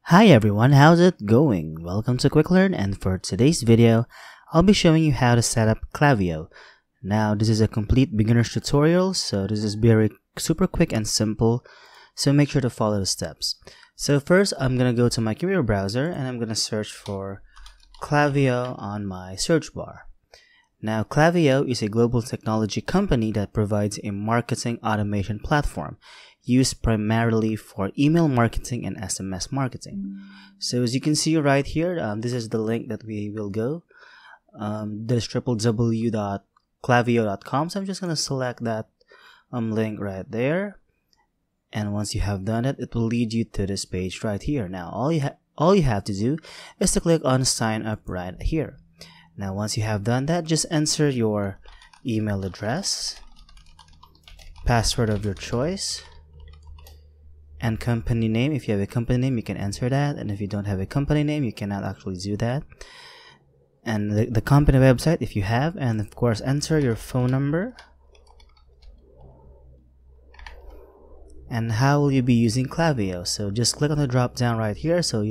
Hi everyone, how's it going? Welcome to Quick Learn, and for today's video, I'll be showing you how to set up Klaviyo. Now, this is a complete beginner's tutorial, so this is very super quick and simple, so make sure to follow the steps. So first, I'm gonna go to my computer browser and I'm gonna search for Klaviyo on my search bar. Now, Klaviyo is a global technology company that provides a marketing automation platform used primarily for email marketing and SMS marketing. So as you can see right here, this is the link that we will go. There's www.klaviyo.com. So I'm just going to select that link right there. And once you have done it, it will lead you to this page right here. Now, all you have to do is to click on sign up right here. Now, once you have done that, just enter your email address, password of your choice, and company name. If you have a company name, you can enter that, and if you don't have a company name, you cannot actually do that. And the company website if you have, and of course enter your phone number. And how will you be using Klaviyo? So just click on the drop down right here. So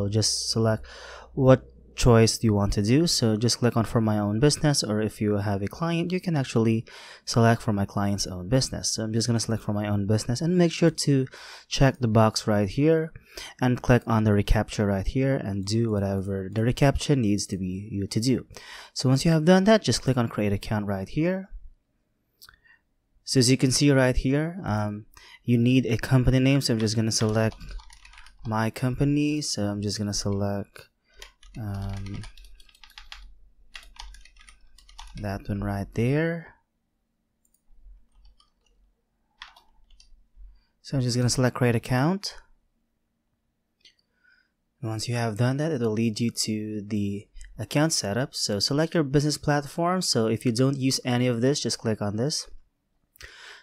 just select what choice do you want to do. So just click on for my own business, or if you have a client, you can actually select for my client's own business. So I'm just going to select for my own business, and make sure to check the box right here and click on the reCAPTCHA right here and do whatever the reCAPTCHA needs to be you to do. So once you have done that, just click on create account right here. So as you can see right here, you need a company name. So I'm just going to select my company. So I'm just going to select that one right there. So I'm just going to select create account. Once you have done that, it will lead you to the account setup. So select your business platform. So if you don't use any of this, just click on this.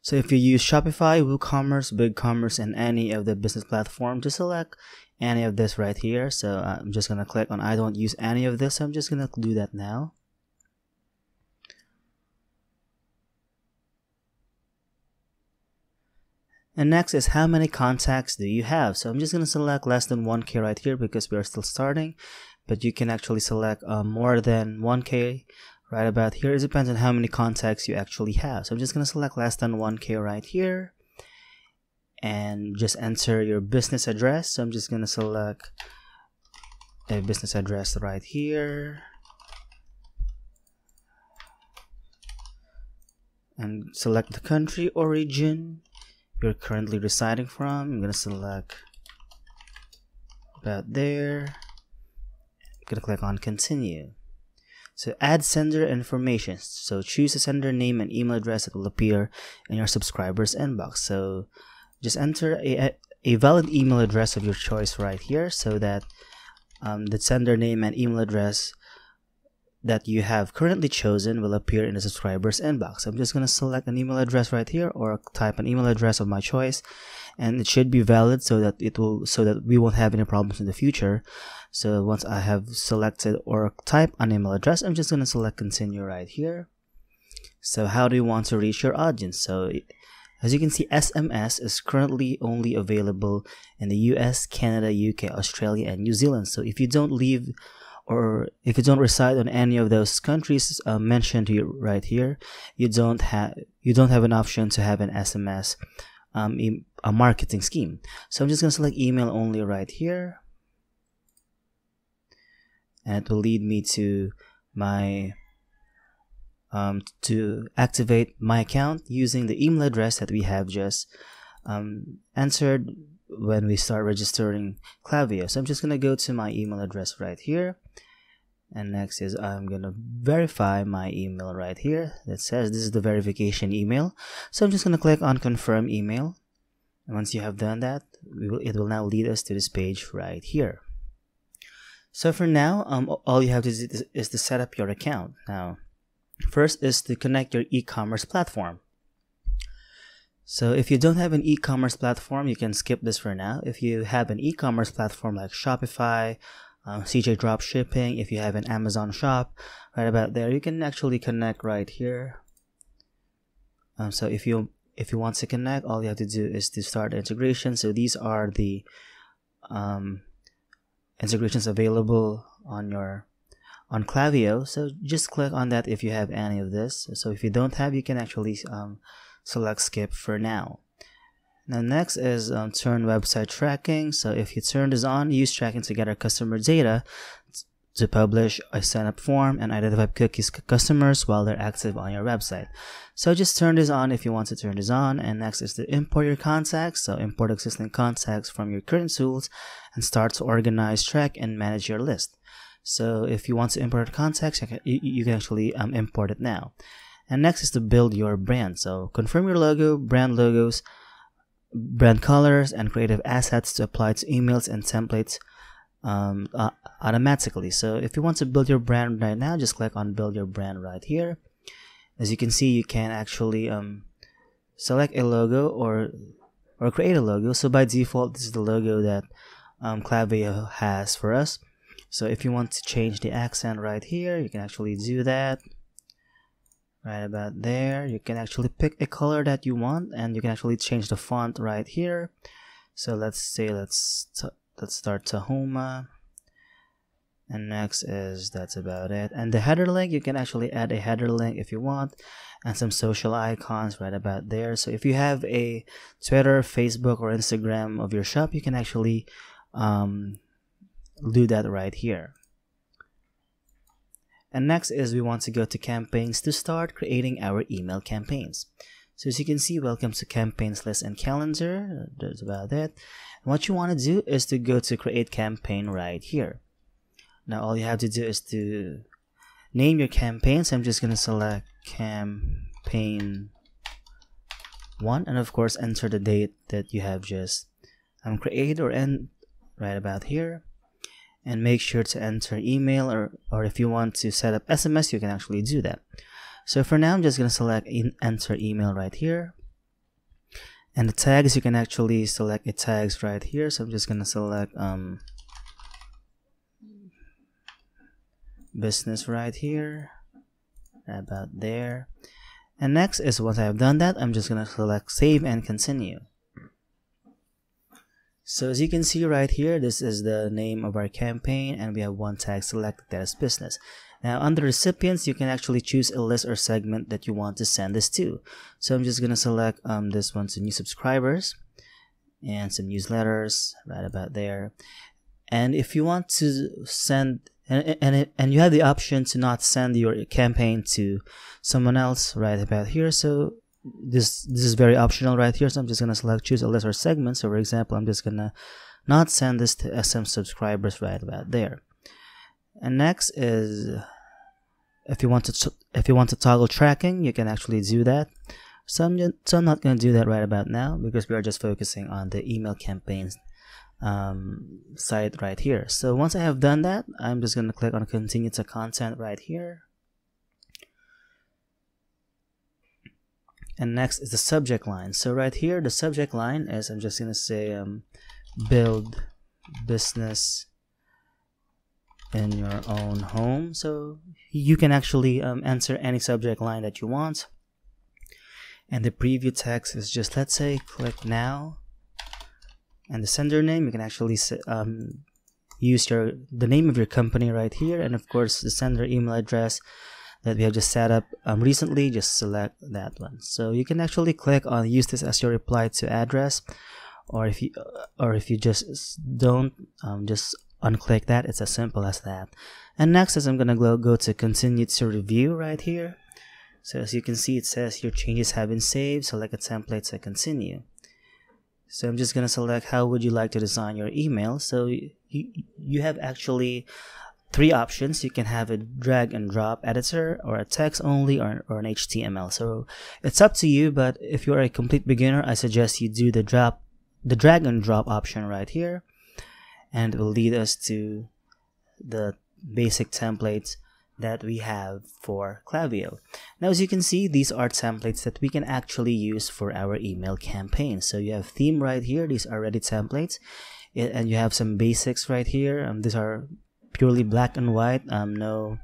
So if you use Shopify, WooCommerce, BigCommerce, and any of the business platform, just select any of this right here. So I'm just going to click on I don't use any of this. So I'm just going to do that now. And next is how many contacts do you have? So I'm just going to select less than 1K right here because we are still starting, but you can actually select more than 1K right about here. It depends on how many contacts you actually have. So I'm just going to select less than 1K right here and just enter your business address. So I'm just going to select a business address right here and select the country or region you're currently residing from. I'm going to select about there. I'm going to click on continue. So add sender information. So choose a sender name and email address that will appear in your subscriber's inbox. So just enter a valid email address of your choice right here, so that the sender name and email address that you have currently chosen will appear in the subscriber's inbox. I'm just going to select an email address right here, or type an email address of my choice, and it should be valid so that we won't have any problems in the future. So once I have selected or type an email address, I'm just going to select continue right here. So how do you want to reach your audience? So as you can see, SMS is currently only available in the US, Canada, UK, Australia, and New Zealand. So if you don't live or if you don't reside in any of those countries mentioned to you right here, you don't have an option to have an SMS a marketing scheme. So I'm just going to select email only right here, and it will lead me to my to activate my account using the email address that we have just answered when we start registering Klaviyo. So I'm just going to go to my email address right here, and next is I'm going to verify my email right here. That says this is the verification email. So I'm just going to click on confirm email, and once you have done that, it will now lead us to this page right here. So for now, all you have to do is to set up your account. Now, first is to connect your e-commerce platform. So if you don't have an e-commerce platform, you can skip this for now. If you have an e-commerce platform like Shopify, CJ Dropshipping, if you have an Amazon shop, right about there, you can actually connect right here. So if you want to connect, all you have to do is to start the integration. So these are the integrations available on Klaviyo. So just click on that if you have any of this. So if you don't have, you can actually select skip for now. Now next is turn website tracking. So if you turn this on, use tracking to gather customer data to publish a sign-up form and identify cookies customers while they're active on your website. So just turn this on if you want to turn this on. And next is to import your contacts. So import existing contacts from your current tools and start to organize, track, and manage your list. So if you want to import contacts, you can actually import it now. And next is to build your brand. So confirm your logo, brand logos, brand colors, and creative assets to apply to emails and templates automatically. So if you want to build your brand right now, just click on build your brand right here. As you can see, you can actually select a logo or create a logo. So by default, this is the logo that Klaviyo has for us. So if you want to change the accent right here, you can actually do that right about there. You can actually pick a color that you want, and you can actually change the font right here. So let's say let's start Tahoma, and next is that's about it. And the header link, you can actually add a header link if you want, and some social icons right about there. So if you have a Twitter, Facebook, or Instagram of your shop, you can actually do that right here. And next is we want to go to campaigns to start creating our email campaigns. So as you can see, welcome to campaigns list and calendar. That's about it. And what you want to do is to go to create campaign right here. Now all you have to do is to name your campaign. So I'm just going to select campaign 1, and of course enter the date that you have just created or end right about here. And make sure to enter email, or if you want to set up SMS, you can actually do that. So for now, I'm just going to select enter email right here. And the tags, you can actually select the tags right here. So I'm just going to select business right here, about there. And next is once I have done that, I'm just going to select save and continue. So as you can see right here, this is the name of our campaign, and we have one tag selected, that is business. Now under recipients, you can actually choose a list or segment that you want to send this to. So I'm just going to select this one to new subscribers and some newsletters right about there. And if you want to send, and you have the option to not send your campaign to someone else right about here. So this is very optional right here. So I'm just going to select choose a list or segment. So for example, I'm just going to not send this to SM subscribers right about there. And next is if you want to toggle tracking, you can actually do that. So I'm not going to do that right about now, because we are just focusing on the email campaigns site right here. So once I have done that, I'm just going to click on continue to content right here. And next is the subject line. So right here, the subject line is, I'm just going to say build business in your own home. So you can actually enter any subject line that you want. And the preview text is just, let's say, click now. And the sender name, you can actually use the name of your company right here. And of course, the sender email address that we have just set up recently, just select that one. So you can actually click on use this as your reply to address, or if you just don't, just unclick that. It's as simple as that. And next is I'm gonna go to continue to review right here. So as you can see, it says your changes have been saved. Select a template to continue. So I'm just gonna select how would you like to design your email. So you have actually 3 options. You can have a drag and drop editor, or a text only, or an HTML. So it's up to you, but if you're a complete beginner, I suggest you do the drag and drop option right here, and it will lead us to the basic templates that we have for Klaviyo. Now as you can see, these are templates that we can actually use for our email campaign. So you have theme right here, these are ready templates, and you have some basics right here. These are purely black and white, no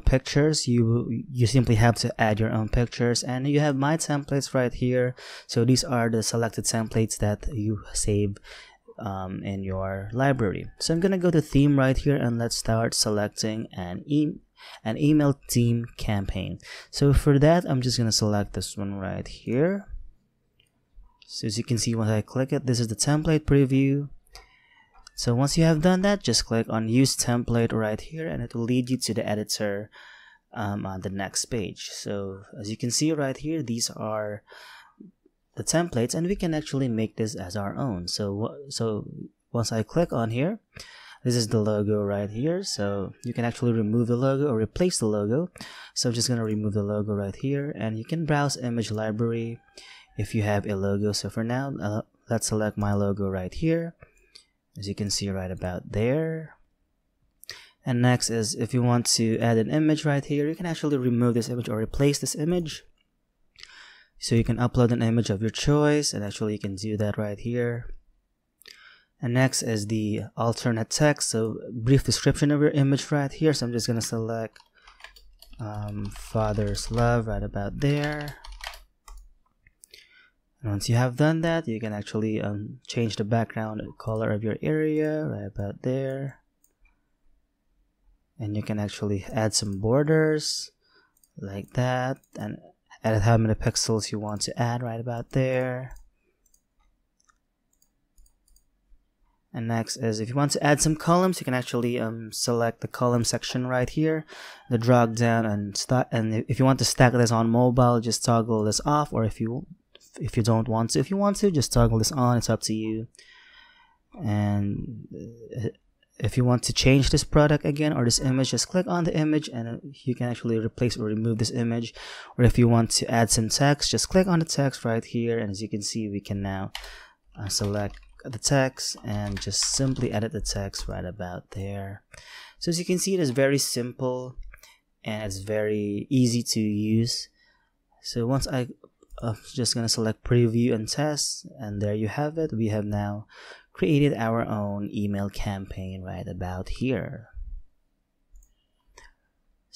pictures. You simply have to add your own pictures, and you have my templates right here. So these are the selected templates that you save in your library. So I'm gonna go to theme right here, and let's start selecting an email theme campaign. So for that, I'm just gonna select this one right here. So as you can see, once I click it, this is the template preview. So once you have done that, just click on use template right here, and it will lead you to the editor on the next page. So as you can see right here, these are the templates, and we can actually make this as our own. So once I click on here, this is the logo right here. So you can actually remove the logo or replace the logo. So I'm just gonna remove the logo right here, and you can browse image library if you have a logo. So for now, let's select my logo right here, as you can see right about there. And next is, if you want to add an image right here, you can actually remove this image or replace this image. So you can upload an image of your choice, and actually you can do that right here. And next is the alternate text, so brief description of your image right here. So I'm just gonna select father's love right about there. And once you have done that, you can actually change the background color of your area right about there. And you can actually add some borders like that, and edit how many pixels you want to add right about there. And next is, if you want to add some columns, you can actually select the column section right here, the drop down, and if you want to stack this on mobile, just toggle this off, or if you don't want to, if you want to, just toggle this on. It's up to you. And if you want to change this product again or this image, just click on the image, and you can actually replace or remove this image. Or if you want to add some text, just click on the text right here, and as you can see, we can now select the text and just simply edit the text right about there. So as you can see, it is very simple and it's very easy to use. So once I'm just gonna select preview and test, and there you have it. We have now created our own email campaign right about here.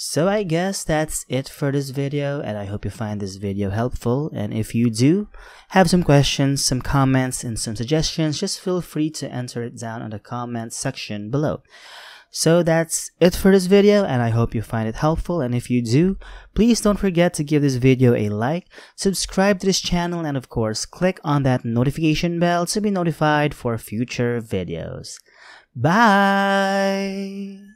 So I guess that's it for this video, and I hope you find this video helpful. And if you do have some questions, some comments, and some suggestions, just feel free to enter it down on the comment section below. So that's it for this video, and I hope you find it helpful. And if you do, please don't forget to give this video a like, subscribe to this channel, and of course, click on that notification bell to be notified for future videos. Bye!